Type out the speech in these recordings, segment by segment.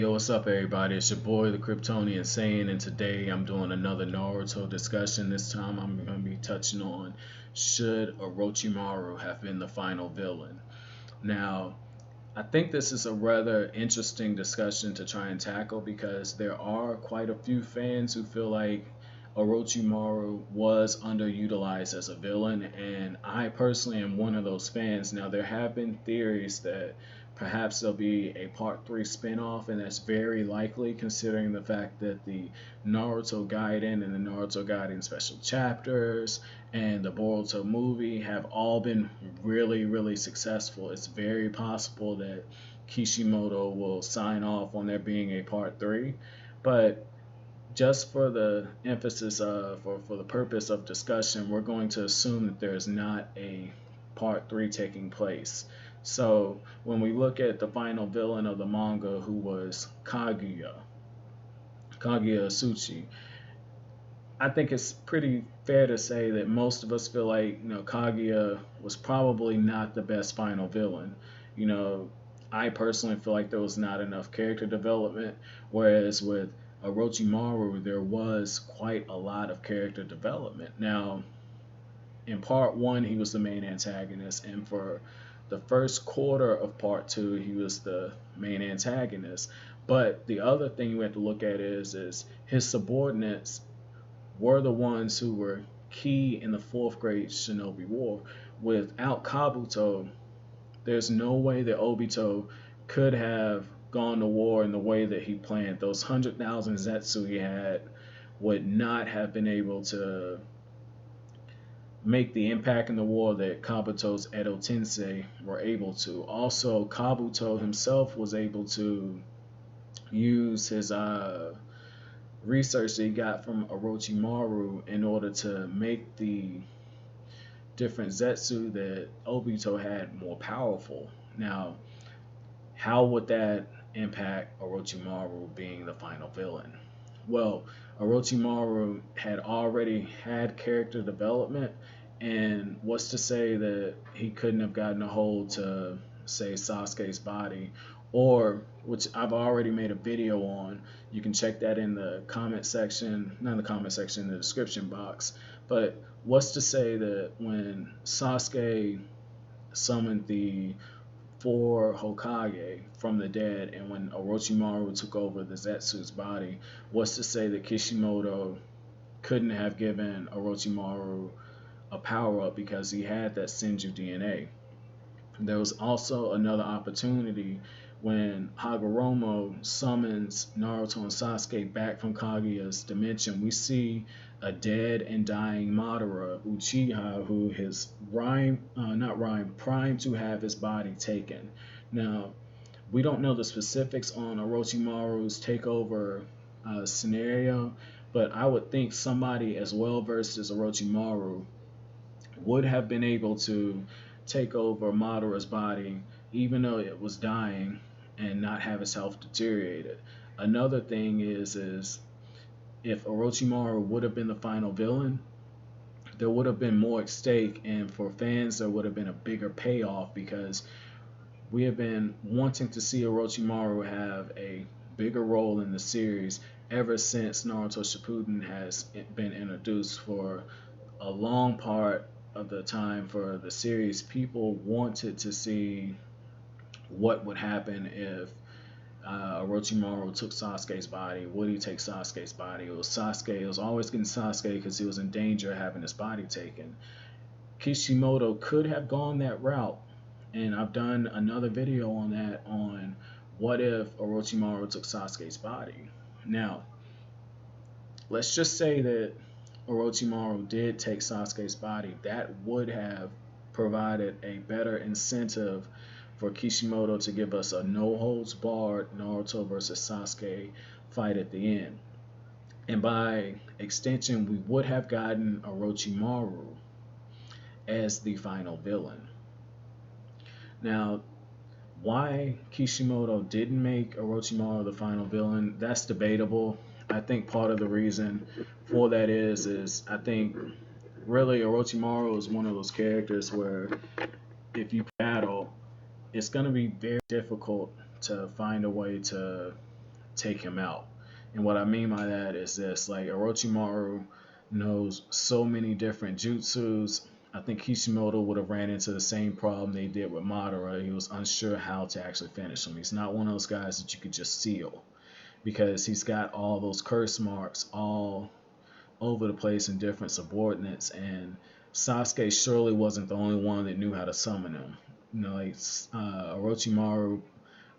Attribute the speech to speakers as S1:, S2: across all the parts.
S1: Yo, what's up, everybody? It's your boy, the Kryptonian Saiyan, and today I'm doing another Naruto discussion. This time I'm going to be touching on should Orochimaru have been the final villain. Now, I think this is a rather interesting discussion to try and tackle because there are quite a few fans who feel like Orochimaru was underutilized as a villain, and I personally am one of those fans. Now, there have been theories that perhaps there'll be a part 3 spinoff, and that's very likely considering the fact that the Naruto Gaiden and the Naruto Gaiden special chapters and the Boruto movie have all been really, really successful. It's very possible that Kishimoto will sign off on there being a part 3, but just for the emphasis of, or for the purpose of discussion, we're going to assume that there is not a part 3 taking place. So when we look at the final villain of the manga, who was Kaguya Asuchi, I think it's pretty fair to say that most of us feel like Kaguya was probably not the best final villain. You know, I personally feel like there was not enough character development, whereas with Orochimaru there was quite a lot of character development. Now, in part one, he was the main antagonist, and for the first quarter of part two, he was the main antagonist. But the other thing we have to look at is his subordinates were the ones who were key in the fourth grade Shinobi War. Without Kabuto, there's no way that Obito could have gone to war in the way that he planned. Those 100,000 Zetsu he had would not have been able to make the impact in the war that Kabuto's Edo Tensei were able to. Also, Kabuto himself was able to use his research that he got from Orochimaru in order to make the different Zetsu that Obito had more powerful. Now, how would that impact Orochimaru being the final villain? Well, Orochimaru had already had character development, and what's to say that he couldn't have gotten a hold to, say, Sasuke's body, or which I've already made a video on. You can check that in the comment section, not in the comment section, in the description box. But what's to say that when Sasuke summoned the 4 Hokage from the dead, and when Orochimaru took over the Zetsu's body, what's to say that Kishimoto couldn't have given Orochimaru a power up because he had that Senju DNA? There was also another opportunity when Hagoromo summons Naruto and Sasuke back from Kaguya's dimension. We see a dead and dying Madara Uchiha who is primed to have his body taken. Now, we don't know the specifics on Orochimaru's takeover scenario, but I would think somebody as well versed as Orochimaru would have been able to take over Madara's body even though it was dying and not have its health deteriorated. Another thing is if Orochimaru would have been the final villain, there would have been more at stake, and for fans there would have been a bigger payoff because we have been wanting to see Orochimaru have a bigger role in the series ever since Naruto Shippuden has been introduced. For a long part of the time for the series, people wanted to see what would happen if Orochimaru took Sasuke's body. Would he take Sasuke's body? It was Sasuke. It was always getting Sasuke because he was in danger of having his body taken. Kishimoto could have gone that route, and I've done another video on that, on what if Orochimaru took Sasuke's body. Now, let's just say that Orochimaru did take Sasuke's body. That would have provided a better incentive for Kishimoto to give us a no-holds-barred Naruto versus Sasuke fight at the end. And by extension, we would have gotten Orochimaru as the final villain. Now, why Kishimoto didn't make Orochimaru the final villain, that's debatable. I think part of the reason for that is I think really Orochimaru is one of those characters where if you battle, it's going to be very difficult to find a way to take him out. And what I mean by that is this: like Orochimaru knows so many different jutsus. I think Kishimoto would have ran into the same problem they did with Madara. He was unsure how to actually finish him. He's not one of those guys that you could just seal because he's got all those curse marks all over the place in different subordinates. And Sasuke surely wasn't the only one that knew how to summon him. Like Orochimaru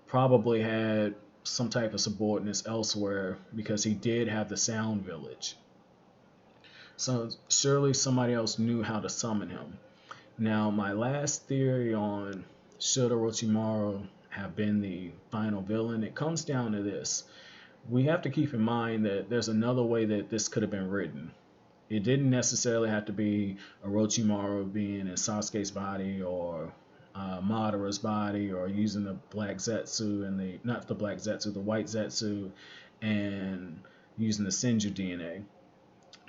S1: probably had some type of subordinates elsewhere because he did have the Sound Village. So surely somebody else knew how to summon him. Now, my last theory on should Orochimaru have been the final villain, it comes down to this. We have to keep in mind that there's another way that this could have been written. It didn't necessarily have to be Orochimaru being in Sasuke's body or Madara's body or using the black Zetsu and not the black Zetsu, the white Zetsu, and using the Senju DNA.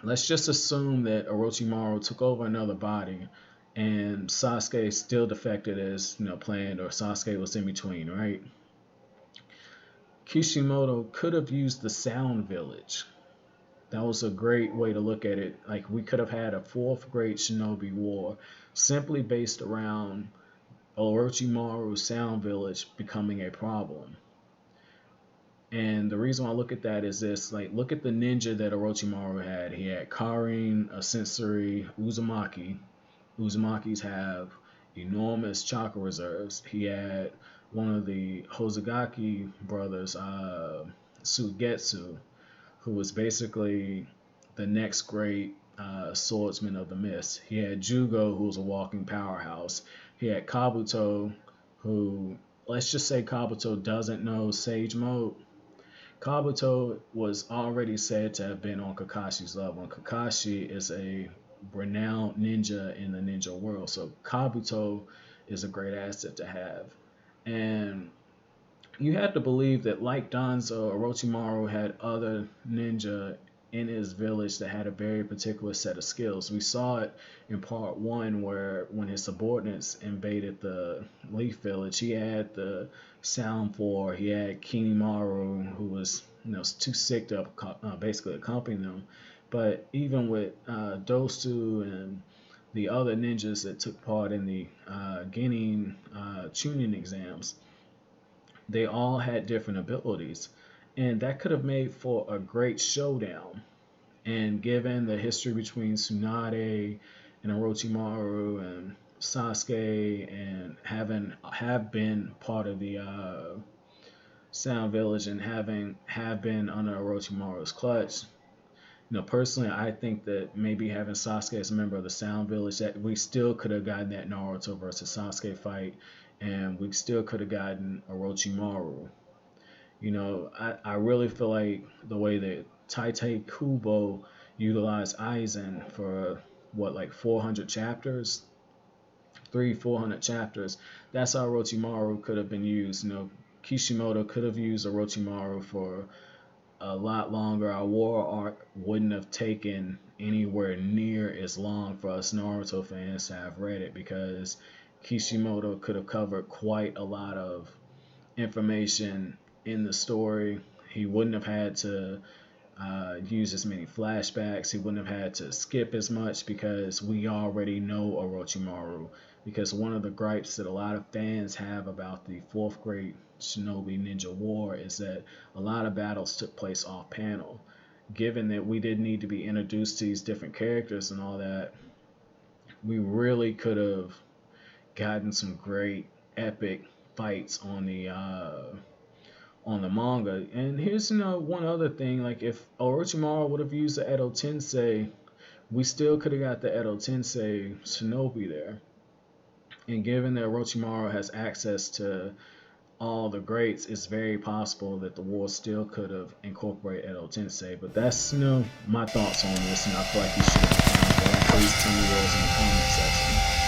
S1: Let's just assume that Orochimaru took over another body and Sasuke still defected as planned, or Sasuke was in between, right? Kishimoto could have used the Sound Village. That was a great way to look at it. Like, we could have had a fourth great shinobi war simply based around Orochimaru's Sound Village becoming a problem. And the reason I look at that is this: like, look at the ninja that Orochimaru had. He had Karin, a sensory, Uzumaki. Uzumakis have enormous chakra reserves. He had one of the Hozugaki brothers, Sugetsu, who was basically the next great swordsman of the mist. He had Jugo, who was a walking powerhouse. He had Kabuto, who, let's just say Kabuto doesn't know Sage Mode. Kabuto was already said to have been on Kakashi's level, and Kakashi is a renowned ninja in the ninja world. So Kabuto is a great asset to have. And you have to believe that, like Danzo, Orochimaru had other ninja in his village that had a very particular set of skills. We saw it in part 1 where when his subordinates invaded the Leaf Village, he had the Sound 4, he had Kinimaru, who was too sick to basically accompany them. But even with Dosu and the other ninjas that took part in the Genin Chunin exams, they all had different abilities. And that could have made for a great showdown. And given the history between Tsunade and Orochimaru and Sasuke, and have been part of the Sound Village and have been under Orochimaru's clutch, personally, I think that maybe having Sasuke as a member of the Sound Village, that we still could have gotten that Naruto versus Sasuke fight, and we still could have gotten Orochimaru. I really feel like the way that Tite Kubo utilized Aizen for 400 chapters, 400 chapters, that's how Orochimaru could have been used. Kishimoto could have used Orochimaru for a lot longer. Our war arc wouldn't have taken anywhere near as long for us Naruto fans to have read it, because Kishimoto could have covered quite a lot of information in the story. He wouldn't have had to use as many flashbacks. He wouldn't have had to skip as much because we already know Orochimaru. Because one of the gripes that a lot of fans have about the fourth grade Shinobi Ninja War is that a lot of battles took place off panel. Given that we didn't need to be introduced to these different characters and all that, we really could have gotten some great epic fights on the manga. And here's one other thing: like, if Orochimaru would have used the Edo Tensei, we still could have got the Edo Tensei Shinobi there. And given that Orochimaru has access to all the greats, it's very possible that the war still could have incorporated Edo Tensei. But that's my thoughts on this, and I feel like you should please tell me yours in the comment section.